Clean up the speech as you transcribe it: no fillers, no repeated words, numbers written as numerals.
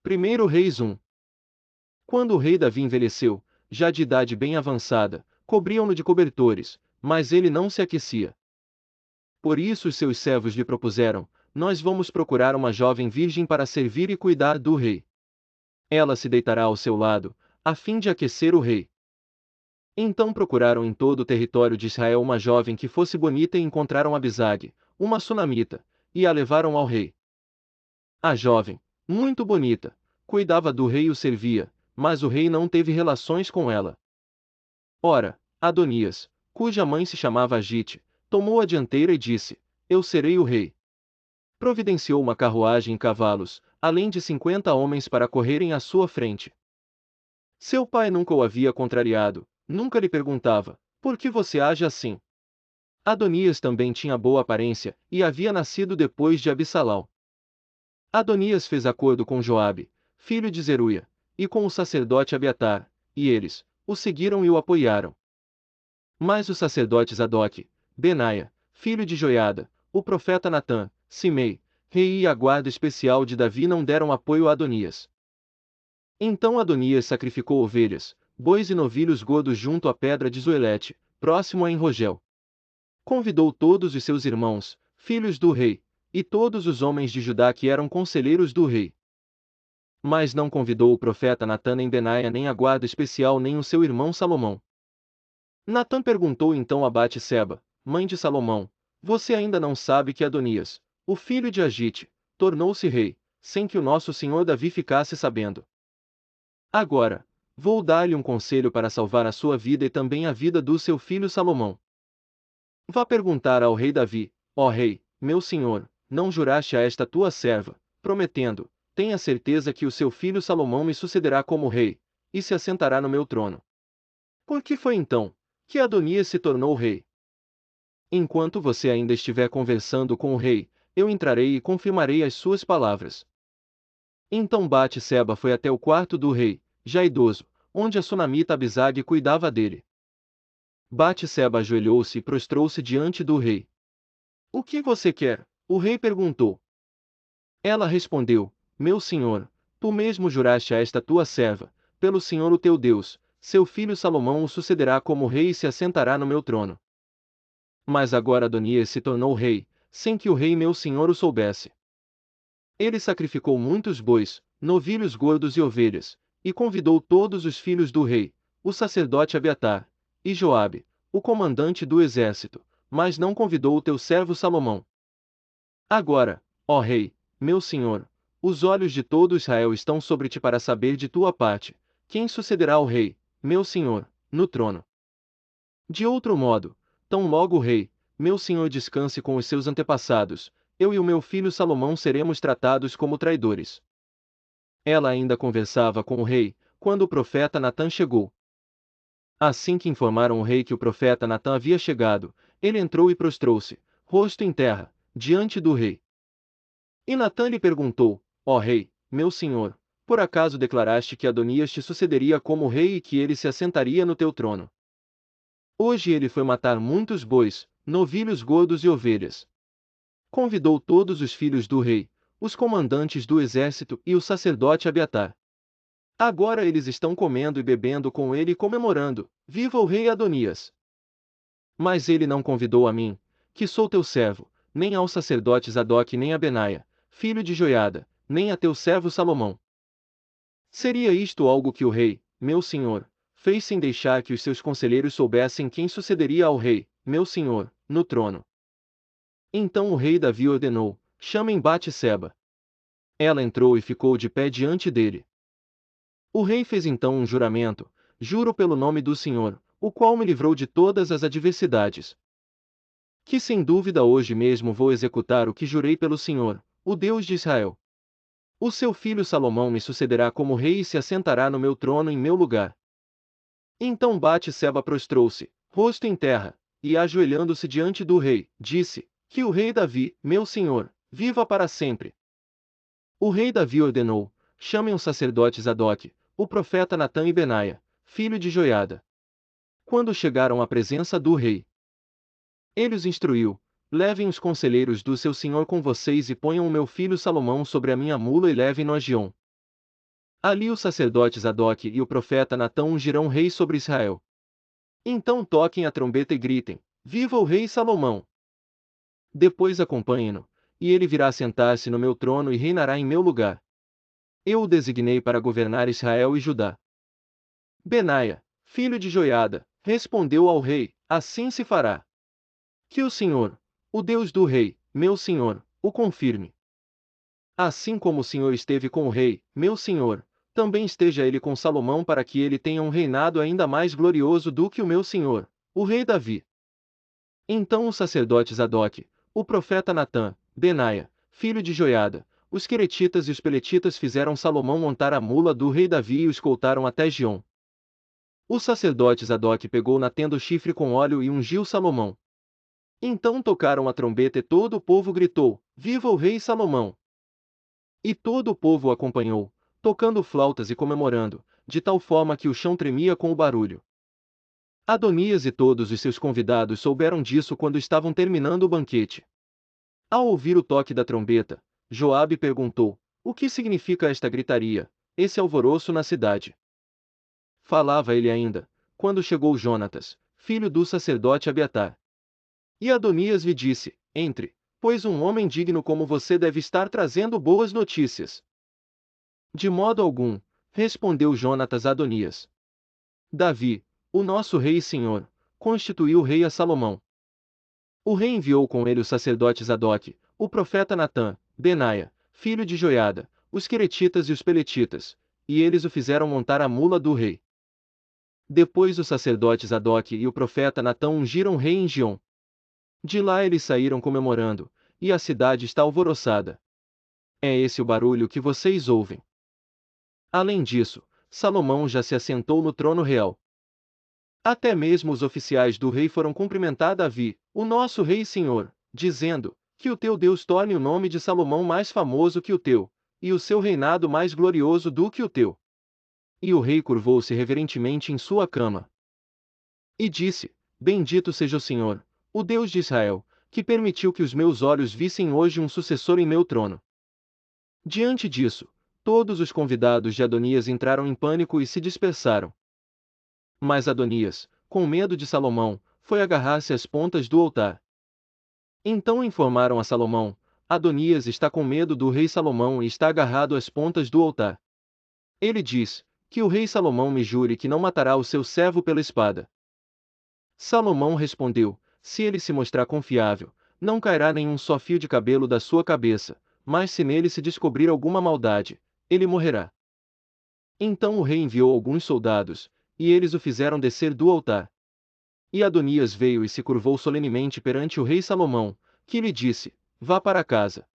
1 Reis 1. Quando o rei Davi envelheceu, já de idade bem avançada, cobriam-no de cobertores, mas ele não se aquecia. Por isso os seus servos lhe propuseram: nós vamos procurar uma jovem virgem para servir e cuidar do rei. Ela se deitará ao seu lado, a fim de aquecer o rei. Então procuraram em todo o território de Israel uma jovem que fosse bonita e encontraram Abisag, uma sunamita, e a levaram ao rei. A jovem, muito bonita, cuidava do rei e o servia, mas o rei não teve relações com ela. Ora, Adonias, cuja mãe se chamava Agite, tomou a dianteira e disse: eu serei o rei. Providenciou uma carruagem e cavalos, além de 50 homens para correrem à sua frente. Seu pai nunca o havia contrariado, nunca lhe perguntava: por que você age assim? Adonias também tinha boa aparência, e havia nascido depois de Abissalau. Adonias fez acordo com Joabe, filho de Zeruia, e com o sacerdote Abiatar, e eles o seguiram e o apoiaram. Mas os sacerdotes Adoque, Benaia, filho de Joiada, o profeta Natã, Simei, rei e a guarda especial de Davi não deram apoio a Adonias. Então Adonias sacrificou ovelhas, bois e novilhos gordos junto à pedra de Zoelete, próximo a Enrogel. Convidou todos os seus irmãos, filhos do rei, e todos os homens de Judá que eram conselheiros do rei. Mas não convidou o profeta Natã nem Benaia nem a guarda especial nem o seu irmão Salomão. Natã perguntou então a Batseba, mãe de Salomão: você ainda não sabe que Adonias, o filho de Agite, tornou-se rei, sem que o nosso senhor Davi ficasse sabendo? Agora, vou dar-lhe um conselho para salvar a sua vida e também a vida do seu filho Salomão. Vá perguntar ao rei Davi: ó rei, meu senhor, não juraste a esta tua serva, prometendo: tenha certeza que o seu filho Salomão me sucederá como rei, e se assentará no meu trono. Por que foi então que Adonias se tornou rei? Enquanto você ainda estiver conversando com o rei, eu entrarei e confirmarei as suas palavras. Então Batseba foi até o quarto do rei, já idoso, onde a sunamita Abisag cuidava dele. Batseba ajoelhou-se e prostrou-se diante do rei. O que você quer? O rei perguntou. Ela respondeu: meu senhor, tu mesmo juraste a esta tua serva, pelo Senhor o teu Deus, seu filho Salomão o sucederá como rei e se assentará no meu trono. Mas agora Adonias se tornou rei, sem que o rei meu senhor o soubesse. Ele sacrificou muitos bois, novilhos gordos e ovelhas, e convidou todos os filhos do rei, o sacerdote Abiatar, e Joabe, o comandante do exército, mas não convidou o teu servo Salomão. Agora, ó rei, meu senhor, os olhos de todo Israel estão sobre ti para saber de tua parte, quem sucederá ao rei, meu senhor, no trono. De outro modo, tão logo o rei, meu senhor descanse com os seus antepassados, eu e o meu filho Salomão seremos tratados como traidores. Ela ainda conversava com o rei, quando o profeta Natã chegou. Assim que informaram o rei que o profeta Natã havia chegado, ele entrou e prostrou-se, rosto em terra, diante do rei. E Natã lhe perguntou: ó rei, meu senhor, por acaso declaraste que Adonias te sucederia como rei e que ele se assentaria no teu trono? Hoje ele foi matar muitos bois, novilhos gordos e ovelhas. Convidou todos os filhos do rei, os comandantes do exército e o sacerdote Abiatar. Agora eles estão comendo e bebendo com ele e comemorando: viva o rei Adonias! Mas ele não convidou a mim, que sou teu servo, nem aos sacerdotes Adoque nem a Benaia, filho de Joiada, nem a teu servo Salomão. Seria isto algo que o rei, meu senhor, fez sem deixar que os seus conselheiros soubessem quem sucederia ao rei, meu senhor, no trono? Então o rei Davi ordenou: chamem Batseba. Ela entrou e ficou de pé diante dele. O rei fez então um juramento: juro pelo nome do Senhor, o qual me livrou de todas as adversidades, que sem dúvida hoje mesmo vou executar o que jurei pelo Senhor, o Deus de Israel. O seu filho Salomão me sucederá como rei e se assentará no meu trono em meu lugar. Então Batseba prostrou-se, rosto em terra, e ajoelhando-se diante do rei, disse: que o rei Davi, meu senhor, viva para sempre. O rei Davi ordenou: chamem os sacerdotes Adoque, o profeta Natã e Benaia, filho de Joiada. Quando chegaram à presença do rei, ele os instruiu: levem os conselheiros do seu senhor com vocês e ponham o meu filho Salomão sobre a minha mula e levem-no a Giom. Ali o sacerdote Zadok e o profeta Natã ungirão rei sobre Israel. Então toquem a trombeta e gritem: Viva o rei Salomão! Depois acompanhem-no, e ele virá sentar-se no meu trono e reinará em meu lugar. Eu o designei para governar Israel e Judá. Benaia, filho de Joiada, respondeu ao rei: Assim se fará. Que o Senhor, o Deus do rei, meu senhor, o confirme. Assim como o Senhor esteve com o rei, meu senhor, também esteja ele com Salomão para que ele tenha um reinado ainda mais glorioso do que o meu senhor, o rei Davi. Então o sacerdote Zadok, o profeta Natã, Benaia, filho de Joiada, os queretitas e os peletitas fizeram Salomão montar a mula do rei Davi e o escoltaram até Giom. O sacerdote Zadok pegou na tenda o chifre com óleo e ungiu Salomão. Então tocaram a trombeta e todo o povo gritou: Viva o rei Salomão! E todo o povo o acompanhou, tocando flautas e comemorando, de tal forma que o chão tremia com o barulho. Adonias e todos os seus convidados souberam disso quando estavam terminando o banquete. Ao ouvir o toque da trombeta, Joabe perguntou: O que significa esta gritaria, esse alvoroço na cidade? Falava ele ainda, quando chegou Jonatas, filho do sacerdote Abiatar. E Adonias lhe disse: Entre, pois um homem digno como você deve estar trazendo boas notícias. De modo algum, respondeu Jonatas a Adonias. Davi, o nosso rei e senhor, constituiu rei a Salomão. O rei enviou com ele o sacerdote Zadok, o profeta Natã, Benaia, filho de Joiada, os queretitas e os peletitas, e eles o fizeram montar a mula do rei. Depois o sacerdote Zadok e o profeta Natã ungiram o rei em Giom. De lá eles saíram comemorando, e a cidade está alvoroçada. É esse o barulho que vocês ouvem. Além disso, Salomão já se assentou no trono real. Até mesmo os oficiais do rei foram cumprimentar Davi, o nosso rei e senhor, dizendo: Que o teu Deus torne o nome de Salomão mais famoso que o teu, e o seu reinado mais glorioso do que o teu. E o rei curvou-se reverentemente em sua cama. E disse: Bendito seja o Senhor, o Deus de Israel, que permitiu que os meus olhos vissem hoje um sucessor em meu trono. Diante disso, todos os convidados de Adonias entraram em pânico e se dispersaram. Mas Adonias, com medo de Salomão, foi agarrar-se às pontas do altar. Então informaram a Salomão: Adonias está com medo do rei Salomão e está agarrado às pontas do altar. Ele diz: Que o rei Salomão me jure que não matará o seu servo pela espada. Salomão respondeu: Se ele se mostrar confiável, não cairá nenhum só fio de cabelo da sua cabeça, mas se nele se descobrir alguma maldade, ele morrerá. Então o rei enviou alguns soldados, e eles o fizeram descer do altar. E Adonias veio e se curvou solenemente perante o rei Salomão, que lhe disse: Vá para casa.